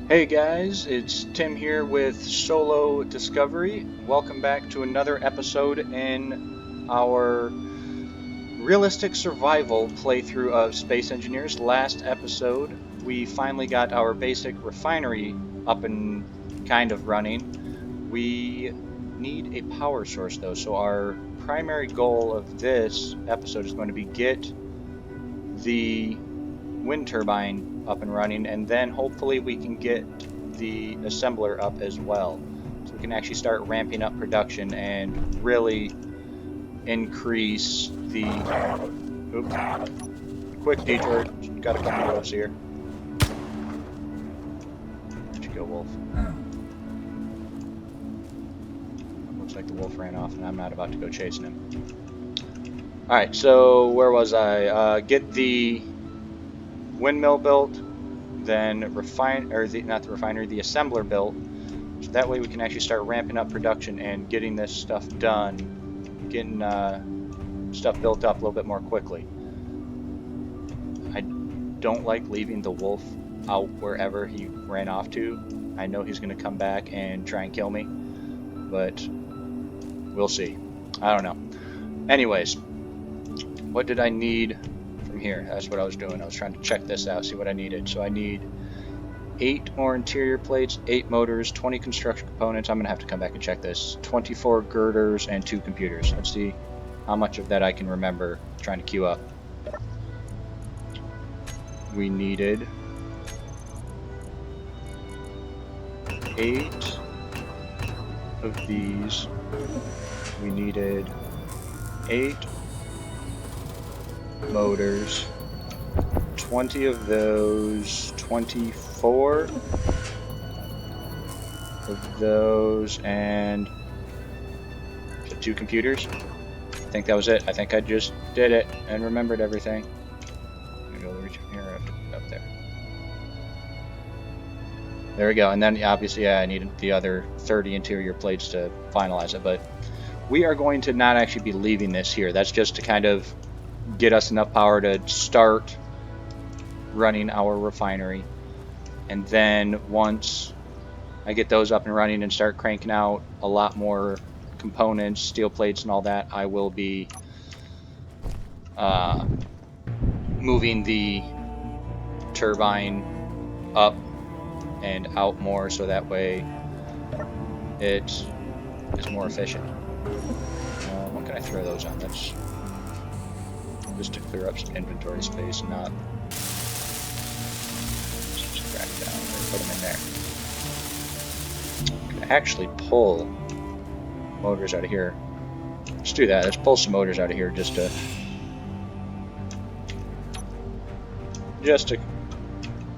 Hey guys, it's Tim here with Solo Discovery. Welcome back to another episode in our realistic survival playthrough of Space Engineers. Last episode, we finally got our basic refinery up and kind of running. We need a power source though, so our primary goal of this episode is going to be get the wind turbine up and running, and then hopefully we can get the assembler up as well, so we can actually start ramping up production and really increase the quick detour. Got a couple wolves here. Where'd you go, wolf? Looks like the wolf ran off and I'm not about to go chasing him. Alright, so where was I? Get the windmill built, then not the refinery, the assembler built, so that way we can actually start ramping up production and getting this stuff done, getting stuff built up a little bit more quickly. I don't like leaving the wolf out wherever he ran off to. I know he's going to come back and try and kill me, but we'll see. I don't know. Anyways, what did I need from here? That's what I was doing. I was trying to check this out, see what I needed. So I need 8 more interior plates, 8 motors, 20 construction components. I'm going to have to come back and check this. 24 girders and 2 computers. Let's see how much of that I can remember trying to queue up. We needed 8 of these. We needed 8 motors, 20 of those, 24 of those, and 2 computers. I think that was it. I think I just did it and remembered everything. I'm gonna be able to reach from here up there. There we go. And then obviously, I needed the other 30 interior plates to finalize it, but we are going to not actually be leaving this here. That's just to kind of get us enough power to start running our refinery, and then once I get those up and running and start cranking out a lot more components, steel plates and all that, I will be moving the turbine up and out more, so that way it is more efficient. What can I throw those on? That's just to clear up some inventory space, not just crack down or put them in there. Can actually pull motors out of here. Let's do that. Let's pull some motors out of here just to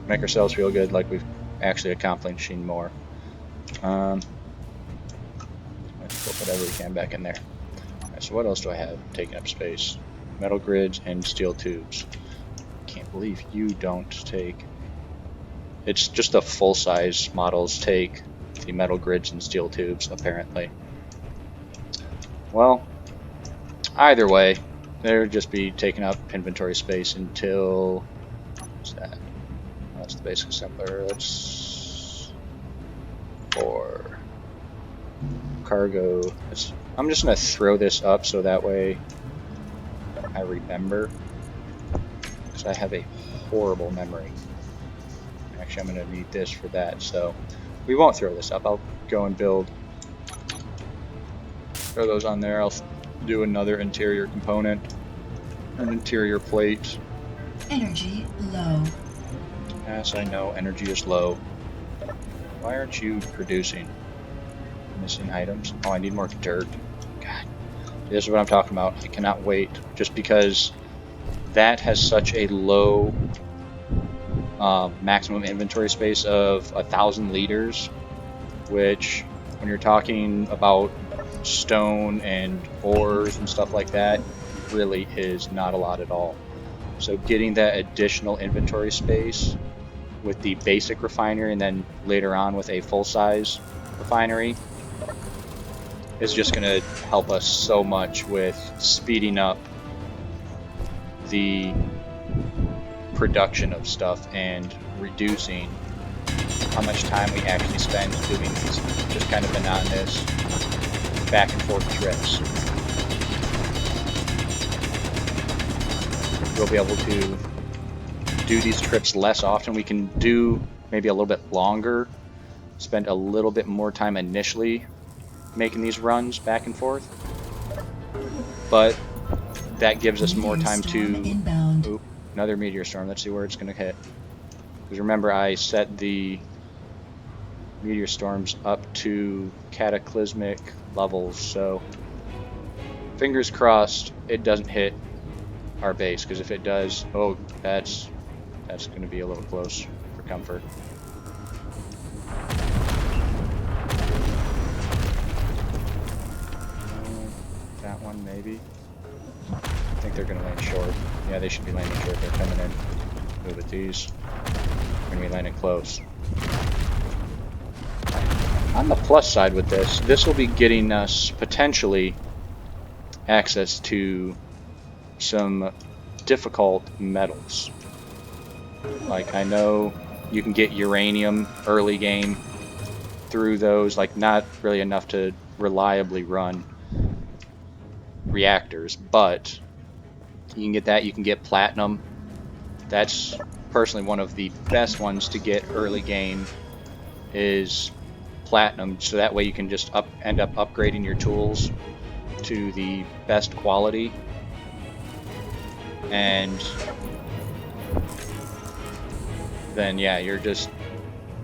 make ourselves feel good, like we've actually accomplished more. Let's put whatever we can back in there. Alright, so what else do I have taking up space? Metal grids and steel tubes. Can't believe you don't take. It's just the full-size models take the metal grids and steel tubes, apparently. Well, either way, they'll just be taking up inventory space until. What's that? That's the basic assembler. Let's. For cargo. I'm just gonna throw this up so that way I remember, because I have a horrible memory. Actually, I'm going to need this for that, so we won't throw this up. I'll go and throw those on there. I'll do another interior component, an interior plate. Energy low. Yes, I know, energy is low. Why aren't you producing? Missing items? Oh, I need more dirt. God. This is what I'm talking about. I cannot wait, just because that has such a low maximum inventory space of 1,000 liters, which when you're talking about stone and ores and stuff like that, really is not a lot at all. So getting that additional inventory space with the basic refinery and then later on with a full-size refinery is just going to help us so much with speeding up the production of stuff and reducing how much time we actually spend doing these just kind of monotonous back and forth trips. We'll be able to do these trips less often. We can do maybe a little bit longer, spend a little bit more time initially making these runs back and forth, but that gives us more time to... Oop, another meteor storm. Let's see where it's going to hit. Because remember, I set the meteor storms up to cataclysmic levels, so fingers crossed it doesn't hit our base, because if it does, oh, that's going to be a little close for comfort. That one maybe. I think they're going to land short. Yeah, they should be landing short. They're coming in. Move at these. They're going to be landing close. On the plus side with this will be getting us potentially access to some difficult metals. Like, I know you can get uranium early game through those, like not really enough to reliably run reactors, but you can get that. You can get platinum. That's personally one of the best ones to get early game, is platinum, so that way you can just end up upgrading your tools to the best quality, and then yeah, you're just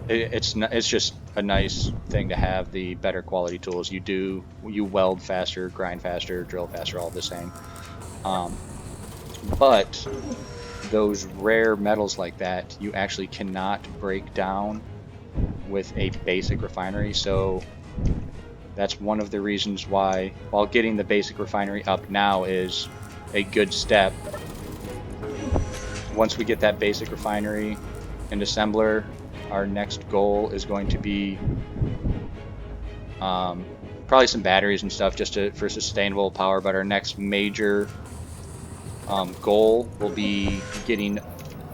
it's just a nice thing to have the better quality tools. You weld faster, grind faster, drill faster, all the same. But those rare metals like that, you actually cannot break down with a basic refinery, so that's one of the reasons why, while getting the basic refinery up now is a good step, once we get that basic refinery and assembler, our next goal is going to be probably some batteries and stuff just for sustainable power, but our next major goal will be getting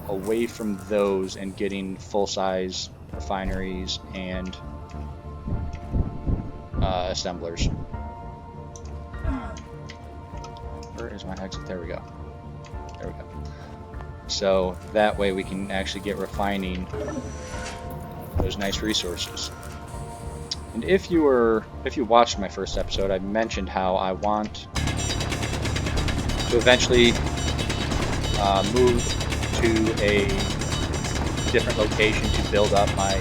away from those and getting full-size refineries and assemblers. Where is my exit? There we go. There we go. So that way we can actually get refining those nice resources. And if you watched my first episode, I mentioned how I want to eventually move to a different location to build up my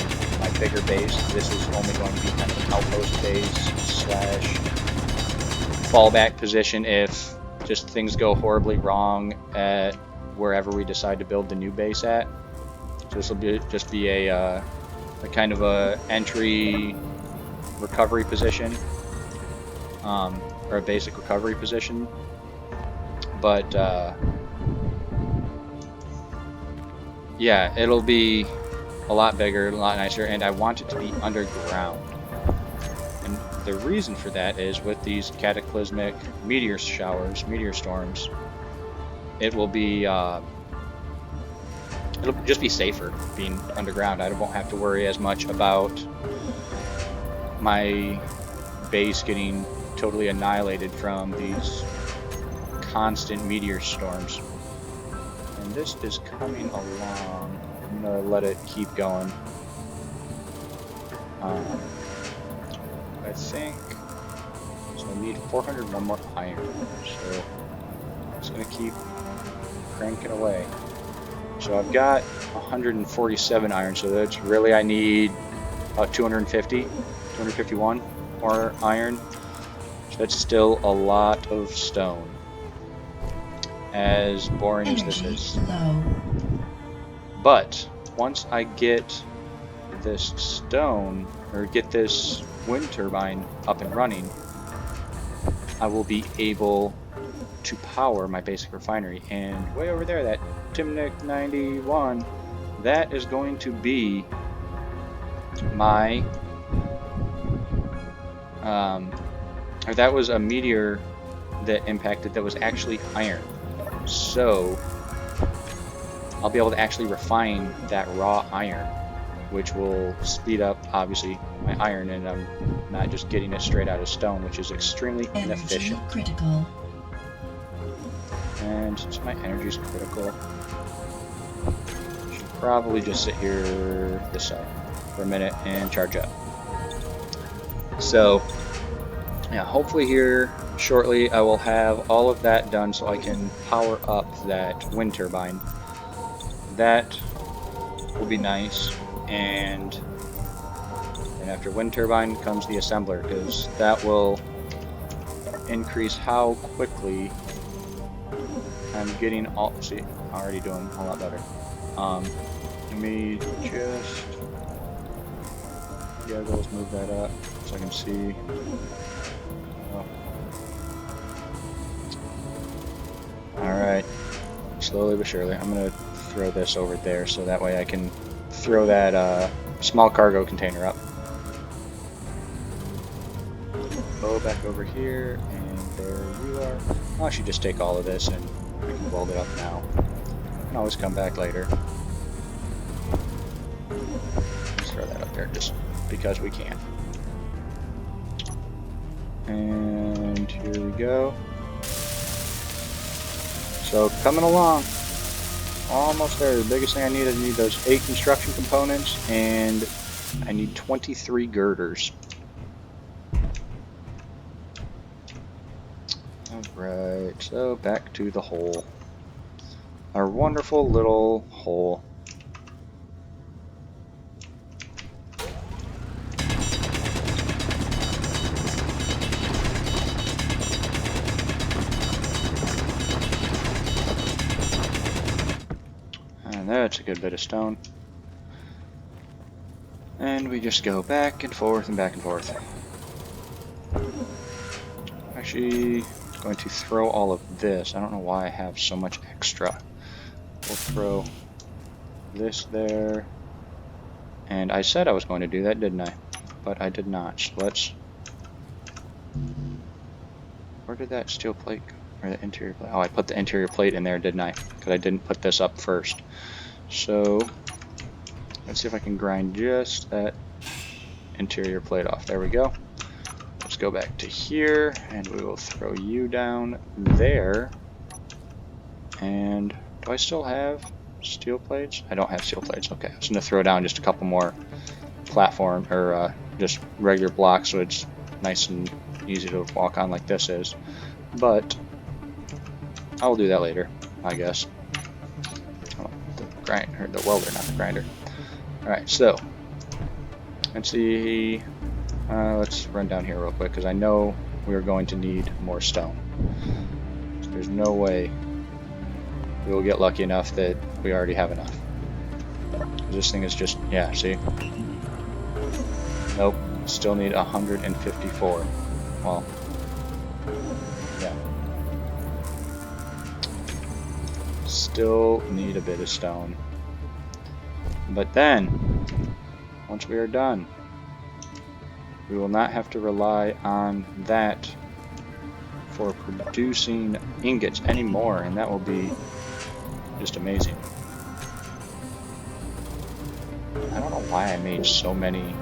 bigger base. This is only going to be kind of an outpost base / fallback position if just things go horribly wrong at wherever we decide to build the new base at. So this will just be a kind of a entry recovery position, or a basic recovery position. But yeah, it'll be a lot bigger, a lot nicer, and I want it to be underground. And the reason for that is with these cataclysmic meteor showers, meteor storms, it will be it'll just be safer being underground. I won't have to worry as much about my base getting totally annihilated from these constant meteor storms. And this is coming along. I'm gonna let it keep going. I think so. I need 401 more iron, so it's gonna keep cranking away. So I've got 147 iron, so that's really, I need about 251 more iron. So that's still a lot of stone, as boring as this is. Low. But once I get this stone, or get this wind turbine up and running, I will be able to power my basic refinery. And way over there, that Timnic 91, that is going to be my or that was a meteor that impacted that was actually iron, so I'll be able to actually refine that raw iron which will speed up, obviously, my iron, and I'm not just getting it straight out of stone, which is extremely Energy inefficient. critical. And since my energy is critical, I should probably just sit here this side for a minute and charge up. So, yeah, hopefully here shortly I will have all of that done so I can power up that wind turbine. That will be nice, and after wind turbine comes the assembler, because that will increase how quickly I'm getting all. See, already doing a lot better. Let me just, yeah, let's move that up so I can see. Oh. Alright, slowly but surely. I'm gonna throw this over there so that way I can throw that small cargo container up. Go back over here, and there you are. I'll actually just take all of this and I can weld it up now. I can always come back later. Let's throw that up there just because we can. And here we go. So coming along. Almost there. The biggest thing I need those 8 construction components, and I need 23 girders. Alright, so back to the hole. Our wonderful little hole. And that's a good bit of stone. And we just go back and forth and back and forth. Actually, going to throw all of this. I don't know why I have so much extra. We'll throw this there. And I said I was going to do that, didn't I? But I did not. So let's... Where did that steel plate go? Or the interior plate? Oh, I put the interior plate in there, didn't I? Because I didn't put this up first. So, let's see if I can grind just that interior plate off. There we go. Let's go back to here, and we will throw you down there. And do I still have steel plates? I don't have steel plates. Okay, I was going to throw down just a couple more platform, or just regular blocks, so it's nice and easy to walk on like this is. But I will do that later, I guess. Oh, the welder, not the grinder. Alright, so let's see. Let's run down here real quick, because I know we're going to need more stone. So there's no way we will get lucky enough that we already have enough. This thing is just, yeah, see? Nope, still need 154. Well, yeah. Still need a bit of stone. But then, once we are done, we will not have to rely on that for producing ingots anymore, and that will be just amazing. I don't know why I made so many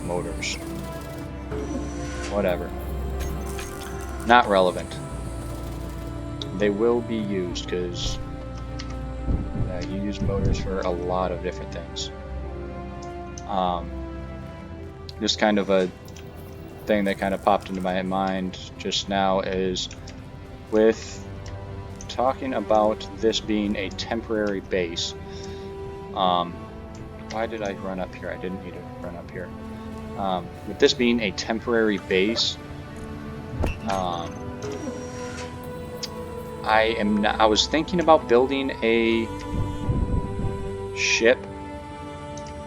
motors. Whatever. Not relevant. They will be used, because you use motors for a lot of different things. Just kind of a thing that kind of popped into my mind just now is with talking about this being a temporary base. Why did I run up here? I didn't need to run up here. With this being a temporary base, I was thinking about building a ship,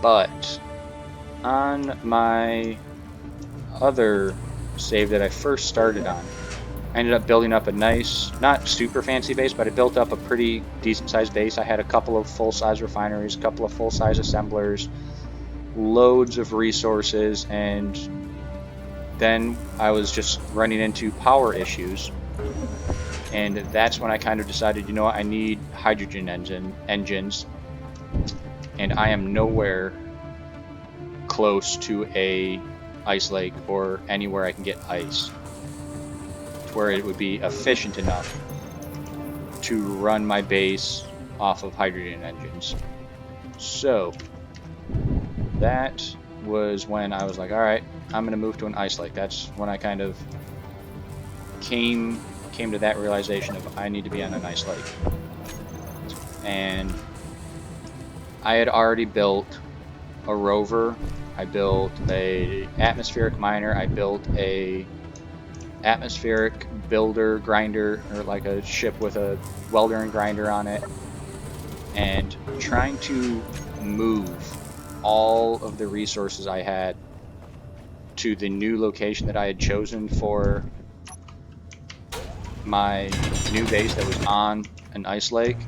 but on my other save that I first started on, I ended up building up a nice, not super fancy base, but I built up a pretty decent sized base. I had a couple of full-size refineries, a couple of full-size assemblers, loads of resources, and then I was just running into power issues. And that's when I kind of decided, you know what, I need hydrogen engines. and I am nowhere close to a ice lake or anywhere I can get ice to where it would be efficient enough to run my base off of hydrogen engines. So that was when I was like, all right, I'm gonna move to an ice lake. That's when I kind of came to that realization of I need to be on an ice lake. And I had already built a rover, I built a atmospheric miner, I built a atmospheric builder grinder, or like a ship with a welder and grinder on it, and trying to move all of the resources I had to the new location that I had chosen for my new base that was on an ice lake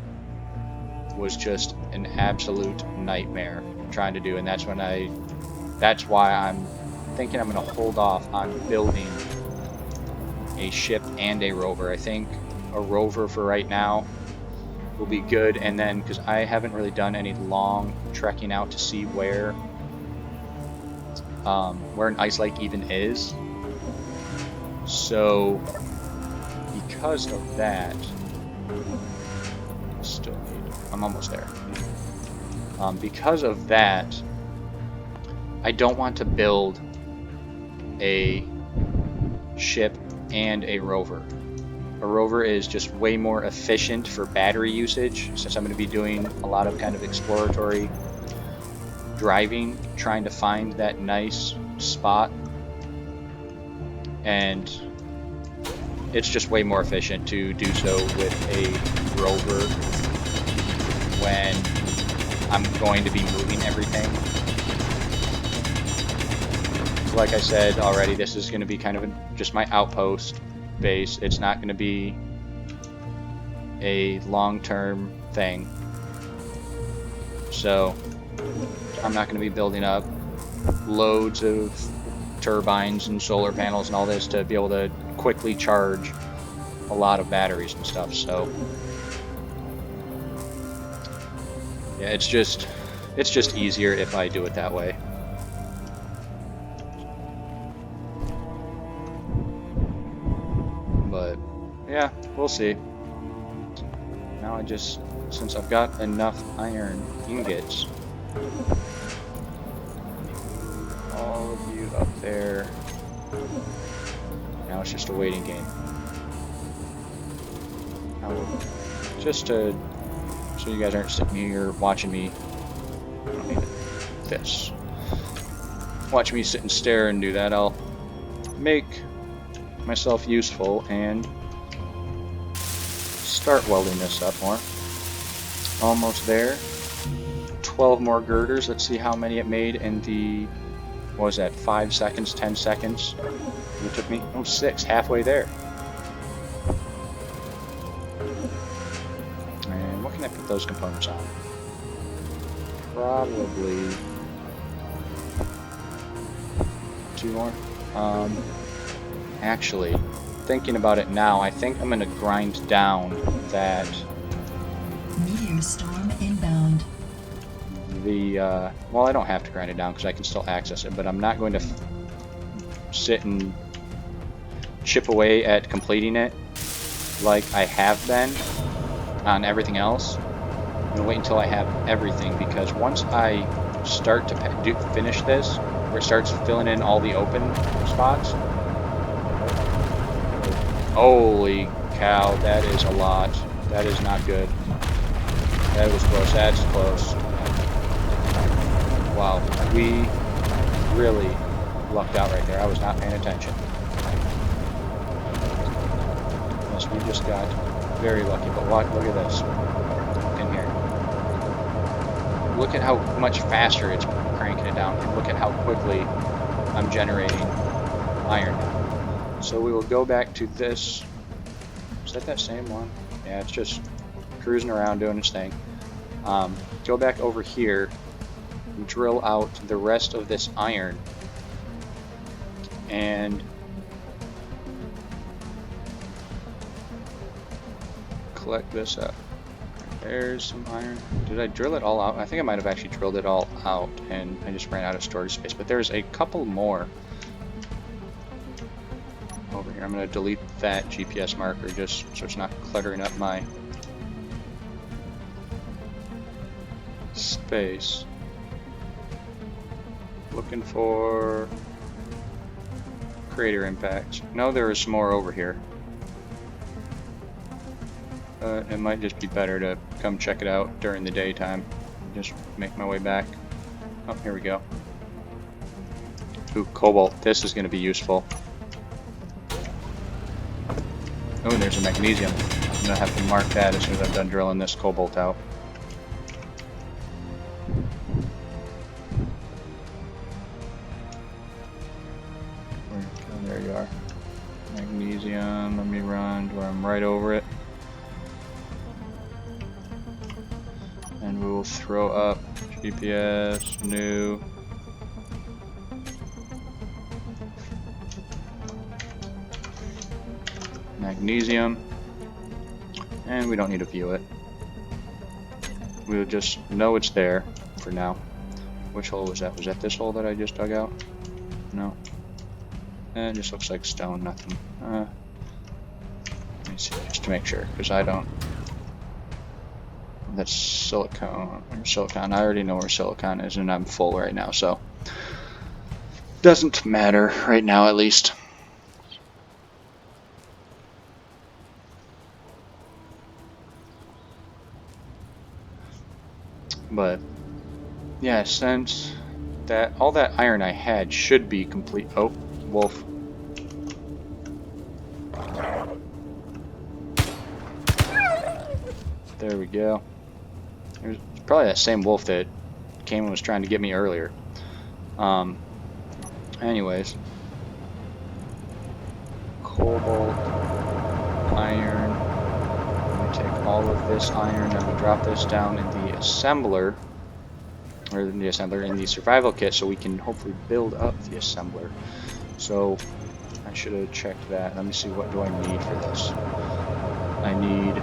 was just an absolute nightmare trying to do, and that's why I'm thinking I'm going to hold off on building a ship and a rover. I think a rover for right now will be good, and then because I haven't really done any long trekking out to see where an ice lake even is, so because of that, I'm almost there. Because of that, I don't want to build a ship and a rover. A rover is just way more efficient for battery usage, since I'm going to be doing a lot of kind of exploratory driving, trying to find that nice spot, and it's just way more efficient to do so with a rover when I'm going to be moving everything. Like I said already, this is going to be kind of just my outpost base. It's not going to be a long-term thing. So I'm not going to be building up loads of turbines and solar panels and all this to be able to quickly charge a lot of batteries and stuff. So yeah, it's just easier if I do it that way. But yeah, we'll see. Now since I've got enough iron ingots, all of you up there, now it's just a waiting game. Just so you guys aren't sitting here watching me, I don't need this. Watch me sit and stare and do that. I'll make myself useful and start welding this up more. Almost there. 12 more girders. Let's see how many it made in the, what was that, 5 seconds, 10 seconds? It took me, 6, halfway there. And what can I put those components on? Probably 2 more. Actually, thinking about it now, I think I'm going to grind down that Meteor storm inbound. Well, I don't have to grind it down because I can still access it, but I'm not going to sit and chip away at completing it like I have been on everything else. I'm going to wait until I have everything, because once I start to finish this, where it starts filling in all the open spots, holy cow, that is a lot. That is not good. That was close. That's close. Wow, we really lucked out right there. I was not paying attention. Yes, we just got very lucky. But look at this in here. Look at how much faster it's cranking it down, and look at how quickly I'm generating iron now. So we will go back to this. Is that same one? Yeah, it's just cruising around doing its thing. Go back over here and drill out the rest of this iron, and collect this up right There's some iron. Did I drill it all out? I think I might have actually drilled it all out and I just ran out of storage space. But there's a couple more over here. I'm going to delete that GPS marker just so it's not cluttering up my space. Looking for crater impacts. No, there is more over here. It might just be better to come check it out during the daytime. Just make my way back. Oh, here we go. Ooh, cobalt. This is going to be useful. Oh, and there's a magnesium. I'm going to have to mark that as soon as I'm done drilling this cobalt out. Oh, there you are. Magnesium. Let me run where I'm right over it. And we will throw up GPS, new. Magnesium. And we don't need to view it. We'll just know it's there for now. Which hole was that? Was that this hole that I just dug out? No. It just looks like stone, nothing. Let me see, just to make sure, because I don't. That's silicon. Silicon. I already know where silicon is, and I'm full right now, so doesn't matter right now, at least. But yeah, since that all that iron I had should be complete. Oh, wolf. There we go. There's probably that same wolf that came and was trying to get me earlier. Anyways. Cobalt, iron. Let me take all of this iron and we drop this down in the assembler. Or in the assembler, in the survival kit, so we can hopefully build up the assembler. So, I should have checked that. Let me see, what do I need for this? I need...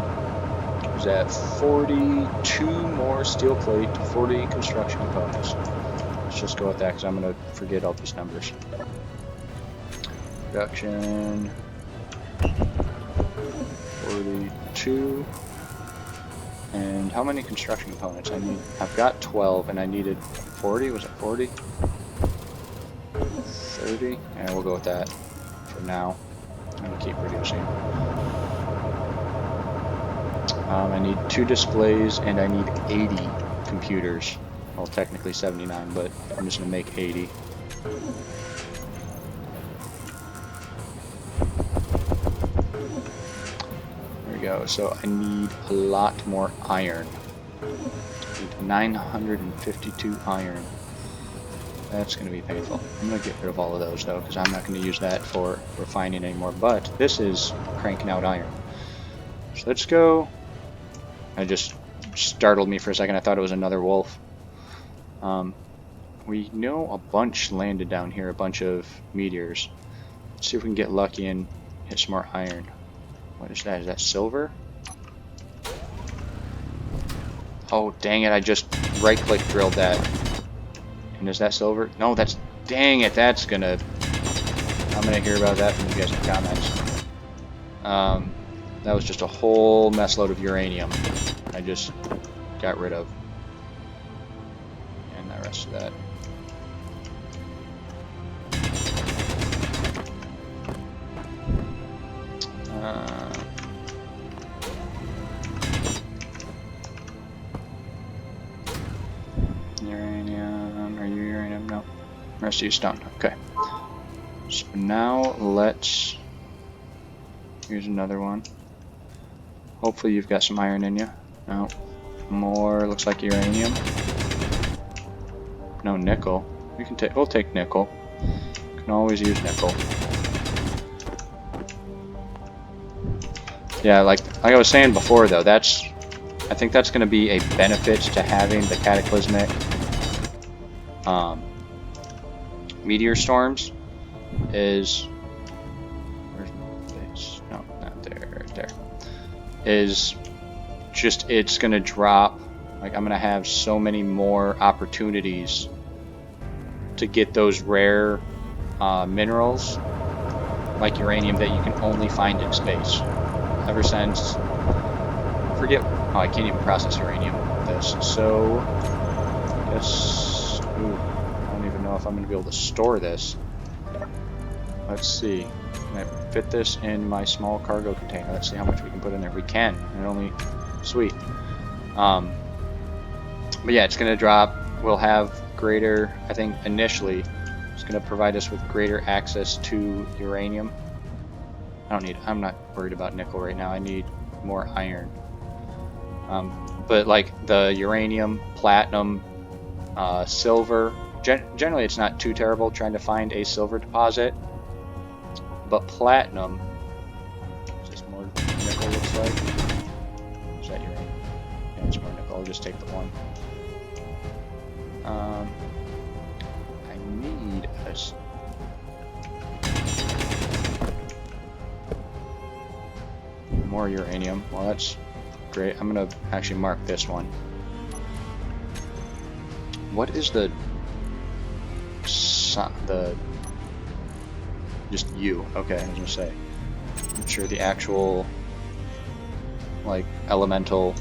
Is that 42 more steel plate, 40 construction components. Let's just go with that because I'm going to forget all these numbers. Production 42. And how many construction components? I've got 12 and I needed 40. Was it 40? 30? Yeah, we'll go with that for now. I'm going to keep reducing. I need 2 displays and I need 80 computers. Well, technically 79, but I'm just going to make 80. There we go. So I need a lot more iron. I need 952 iron. That's going to be painful. I'm going to get rid of all of those though, because I'm not going to use that for refining anymore. But this is cranking out iron. So let's go. It just startled me for a second. I thought it was another wolf. We know a bunch landed down here, a bunch of meteors. Let's see if we can get lucky and hit some more iron. What is that? Is that silver? Oh, dang it. I just right-click drilled that. And is that silver? No, that's... Dang it. That's gonna... I'm gonna hear about that from you guys in the comments. That was just a whole mess load of uranium I just got rid of. And the rest of that. Uranium. Are you uranium? No. Rest of you stone. Okay. So now let's... Here's another one. Hopefully you've got some iron in you. No. More. Looks like uranium. No, nickel. We can take. We'll take nickel. Can always use nickel. Yeah, like I was saying before, though, that's. I think that's going to be a benefit to having the cataclysmic meteor storms. Is. Where's this? No, not there. Right there. Is just it's gonna drop. Like I'm gonna have so many more opportunities to get those rare minerals like uranium that you can only find in space. Ever since, I can't even process uranium with this. So I guess, I don't even know if I'm gonna be able to store this. Let's see. Can I fit this in my small cargo container? Let's see how much we can put in there. We can. And only sweet. But yeah, it's gonna drop. We'll have greater. I think initially, it's gonna provide us with greater access to uranium. I'm not worried about nickel right now. I need more iron. But like the uranium, platinum, silver. Generally, it's not too terrible trying to find a silver deposit. But platinum, is this more nickel looks like? Is that uranium? Yeah, it's more nickel. I'll just take the one. I need a... more uranium. Well, that's great. I'm gonna actually mark this one. What is the just U? Okay, I was gonna say. I'm sure the actual like elemental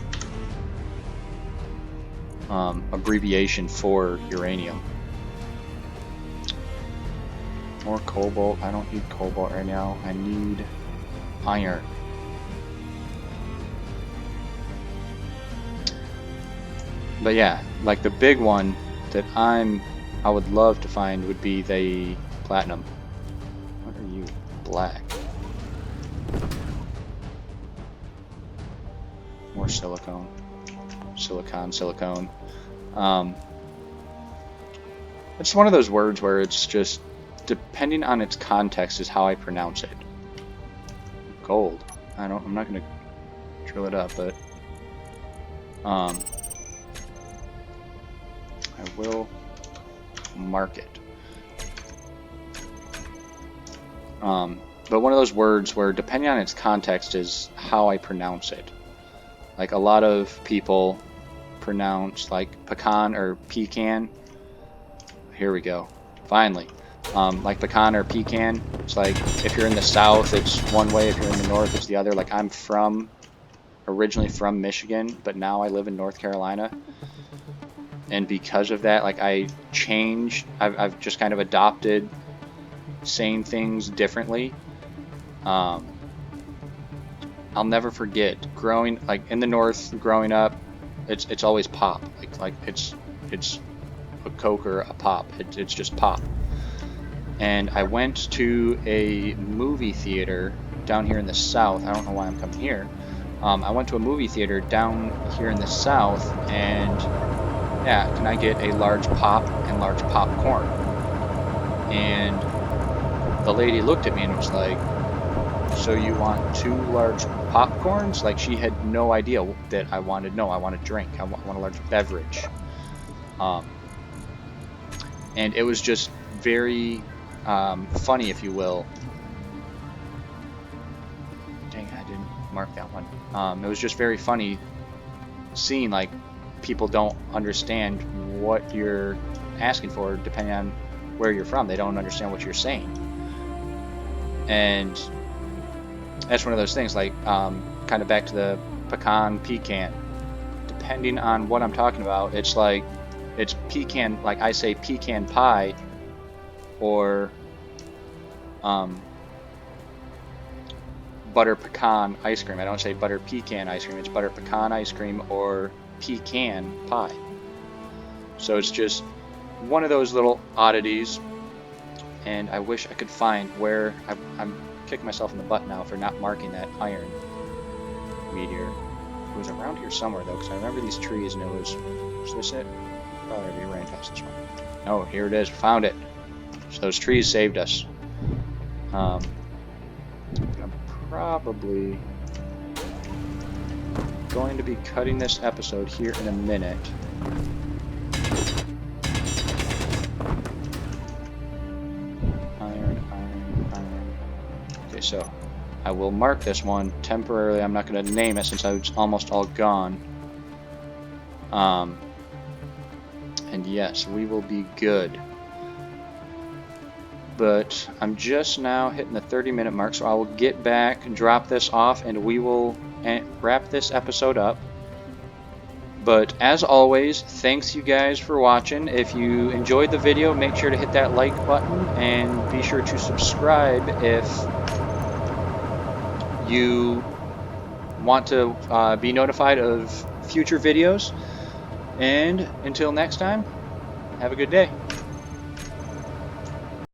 abbreviation for uranium. More cobalt. I don't need cobalt right now. I need iron. But yeah, like the big one that I would love to find would be the platinum. What are you? Black. More silicone. Silicone. It's one of those words where it's just, depending on its context is how I pronounce it. Gold. I'm not gonna drill it up, but I will mark it. But one of those words where depending on its context is how I pronounce it. Like a lot of people pronounce like pecan or pecan. Here we go. Finally. Like pecan or pecan. It's like if you're in the south it's one way, if you're in the north it's the other. Like I'm originally from Michigan, but now I live in North Carolina. And because of that, like I've just kind of adopted saying things differently. I'll never forget growing like in the north, growing up, it's always pop. Like it's a Coke or a pop. It's just pop. And I went to a movie theater down here in the south. I don't know why I'm coming here. I went to a movie theater down here in the south, and yeah, can I get a large pop and large popcorn? And the lady looked at me and was like, so you want 2 large popcorns? Like she had no idea that I want a drink. I want a large beverage. And it was just very funny, if you will. Dang, I didn't mark that one. It was just very funny seeing like people don't understand what you're asking for depending on where you're from. They don't understand what you're saying. And that's one of those things, like kind of back to the pecan. Depending on what I'm talking about, it's like it's pecan, like I say pecan pie, or butter pecan ice cream. I don't say butter pecan ice cream. It's butter pecan ice cream or pecan pie. So it's just one of those little oddities, and I wish I could find where I'm kicking myself in the butt now for not marking that iron meteor. It was around here somewhere though, because I remember these trees, and it was this it? Probably be ran past this one. Oh, here it is. Found it. So those trees saved us. I'm probably going to be cutting this episode here in a minute. Iron. Okay, so I will mark this one temporarily. I'm not going to name it since it's almost all gone. And yes, we will be good. But I'm just now hitting the 30-minute mark, so I will get back and drop this off, and we will wrap this episode up. But as always, thanks you guys for watching. If you enjoyed the video, make sure to hit that like button and be sure to subscribe if you want to be notified of future videos. And until next time, have a good day.